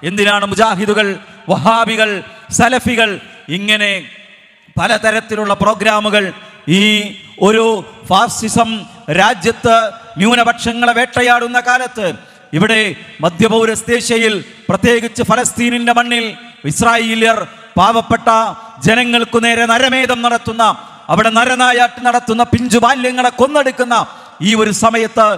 എന്തിനാണ് മുജാഹിദുകൾ, വഹാബികൾ, സലഫികൾ ഇങ്ങനെ പലതരത്തിലുള്ള പ്രോഗ്രാമുകൾ ഈ ഒരു ഫാസിസം രാജ്യത്ത് ന്യൂനപക്ഷങ്ങളെ വേട്ടയാടുന്ന കാലത്ത് ഇവിടെ മധ്യപൗരസ്തേഷ്യയിൽ പ്രത്യേകിച്ച് ഫലസ്തീനിന്റെ മണ്ണിൽ ഇസ്രായേലിയർ പാവപ്പെട്ട ജനങ്ങൾക്കു നേരെ നരമേധം നടത്തുന്ന, അവിടെ നരനായാട്ട് നടത്തുന്ന, പിഞ്ചു ബാല്യങ്ങളെ കൊന്നെടുക്കുന്ന ഈ ഒരു സമയത്ത്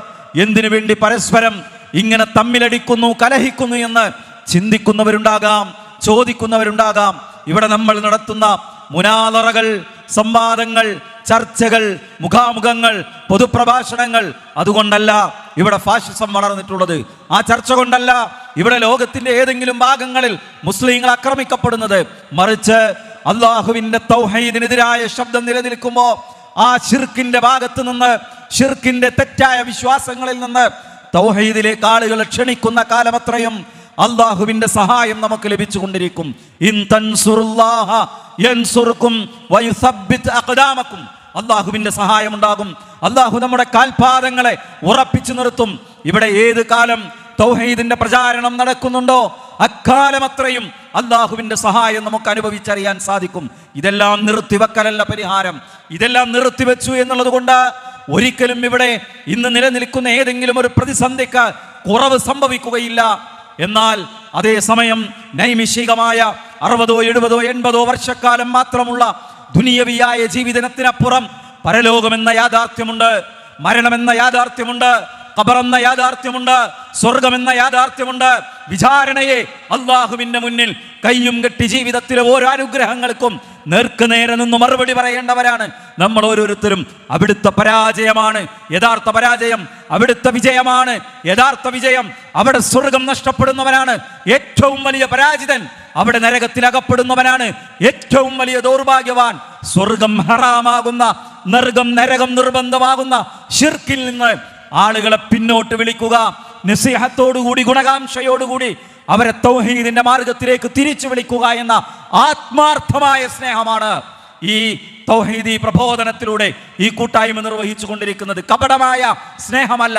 എന്തിനു വേണ്ടി പരസ്പരം ഇങ്ങനെ തമ്മിലടിക്കുന്നു, കലഹിക്കുന്നു എന്ന് ചിന്തിക്കുന്നവരുണ്ടാകാം, ചോദിക്കുന്നവരുണ്ടാകാം. ഇവിടെ നമ്മൾ നടത്തുന്ന മുനാദറകൾ, സംവാദങ്ങൾ, ചർച്ചകൾ, മുഖാമുഖങ്ങൾ, പൊതുപ്രഭാഷണങ്ങൾ അതുകൊണ്ടല്ല ഇവിടെ ഫാഷിസം വളർന്നിട്ടുള്ളത്. ആ ചർച്ച കൊണ്ടല്ല ഇവിടെ ലോകത്തിന്റെ ഏതെങ്കിലും ഭാഗങ്ങളിൽ മുസ്ലിങ്ങൾ ആക്രമിക്കപ്പെടുന്നത്. മറിച്ച് അള്ളാഹുവിന്റെ തൗഹീദിനെതിരായ ശബ്ദം നിലനിൽക്കുമ്പോൾ ആ ശിർക്കിന്റെ ഭാഗത്ത് നിന്ന്, ശിർക്കിന്റെ തെറ്റായ വിശ്വാസങ്ങളിൽ നിന്ന് തൗഹീദിലേക്ക് ആളുകളെ ക്ഷണിക്കുന്ന കാലമത്രയും അള്ളാഹുവിന്റെ സഹായം നമുക്ക് ലഭിച്ചുകൊണ്ടിരിക്കും. ഇൻ തൻസുറുല്ലാഹ യൻസുറുക്കും വയുസബ്ബിത് അഖ്ദാമക്കും. അള്ളാഹുവിന്റെ സഹായം ഉണ്ടാകും. അള്ളാഹു നമ്മുടെ കാൽപാദങ്ങളെ ഉറപ്പിച്ചു നിർത്തും. ഇവിടെ ഏത് കാലം തൗഹീദിന്റെ പ്രചാരണം നടക്കുന്നുണ്ടോ അക്കാലം അത്രയും അള്ളാഹുവിന്റെ സഹായം നമുക്ക് അനുഭവിച്ചറിയാൻ സാധിക്കും. ഇതെല്ലാം നിർത്തിവെക്കലല്ല പരിഹാരം. ഇതെല്ലാം നിർത്തിവെച്ചു എന്നുള്ളത് കൊണ്ട് ഒരിക്കലും ഇവിടെ ഇന്ന് നിലനിൽക്കുന്ന ഏതെങ്കിലും ഒരു പ്രതിസന്ധിക്ക് കുറവ് സംഭവിക്കുകയില്ല. എന്നാൽ അതേസമയം നൈമിഷികമായ 60, 70, 80 വർഷക്കാലം മാത്രമുള്ള ദുനിയവിയായ ജീവിതത്തിനപ്പുറം പരലോകമെന്ന യാഥാർത്ഥ്യമുണ്ട്, മരണമെന്ന യാഥാർത്ഥ്യമുണ്ട്, ഖബറെന്ന യാഥാർത്ഥ്യമുണ്ട്, സ്വർഗമെന്ന യാഥാർത്ഥ്യമുണ്ട്. വിചാരണയെ അള്ളാഹുവിന്റെ മുന്നിൽ കയ്യും കെട്ടി ജീവിതത്തിലെ ഓരോ അനുഗ്രഹങ്ങൾക്കും നേർക്ക് നേരെ നിന്ന് മറുപടി പറയേണ്ടവരാണ് നമ്മൾ ഓരോരുത്തരും. അവിടുത്തെ പരാജയമാണ് യഥാർത്ഥ പരാജയം, അവിടുത്തെ വിജയമാണ് യഥാർത്ഥ വിജയം. അവിടെ സ്വർഗം നഷ്ടപ്പെടുന്നവനാണ് ഏറ്റവും വലിയ പരാജിതൻ, അവിടെ നരകത്തിലകപ്പെടുന്നവനാണ് ഏറ്റവും വലിയ ദൗർഭാഗ്യവാൻ. സ്വർഗം ഹറാമാകുന്ന, നരകം നിർബന്ധമാകുന്ന ശിർക്കിൽ നിന്ന് ആളുകളെ പിന്നോട്ട് വിളിക്കുക, നസീഹത്തോടുകൂടി, ഗുണകാംക്ഷയോടുകൂടി അവരെ തൗഹീദിന്റെ മാർഗത്തിലേക്ക് തിരിച്ചു വിളിക്കുക എന്ന ആത്മാർത്ഥമായ സ്നേഹമാണ് ഈ തൗഹീദി പ്രബോധനത്തിലൂടെ ഈ കൂട്ടായ്മ നിർവഹിച്ചു കൊണ്ടിരിക്കുന്നത്. കപടമായ സ്നേഹമല്ല,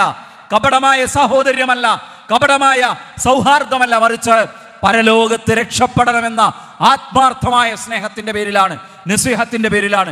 കപടമായ സഹോദര്യമല്ല, കപടമായ സൗഹാർദ്ദമല്ല, മറിച്ച് പരലോകത്ത് രക്ഷപ്പെടണമെന്ന ആത്മാർത്ഥമായ സ്നേഹത്തിന്റെ പേരിലാണ്, നസീഹത്തിന്റെ പേരിലാണ്.